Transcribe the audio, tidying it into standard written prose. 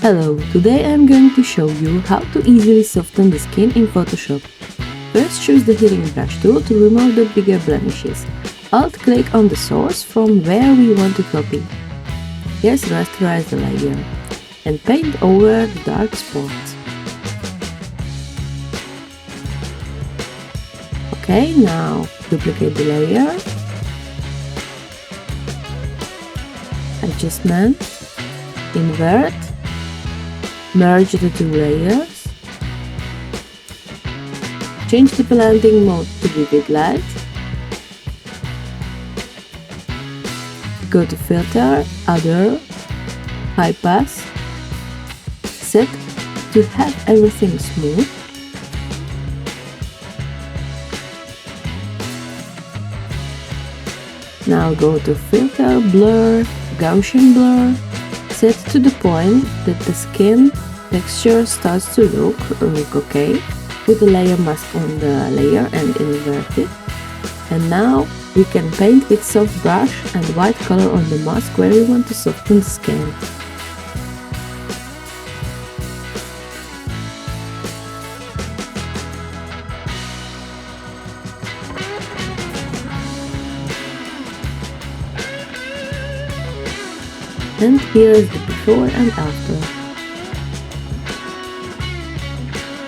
Hello, today I'm going to show you how to easily soften the skin in Photoshop. First, choose the healing brush tool to remove the bigger blemishes. Alt-click on the source from where we want to copy. Here's rasterize the layer and paint over the dark spots. Okay, now duplicate the layer, adjustment, invert, merge the two layers, change the blending mode to vivid light, go to filter, other, high pass, set to have everything smooth, now go to filter, blur, Gaussian blur, set to the point that the skin texture starts to look okay. Put the layer mask on the layer and invert it. And now we can paint with soft brush and white color on the mask where we want to soften the skin. And here is the before and after.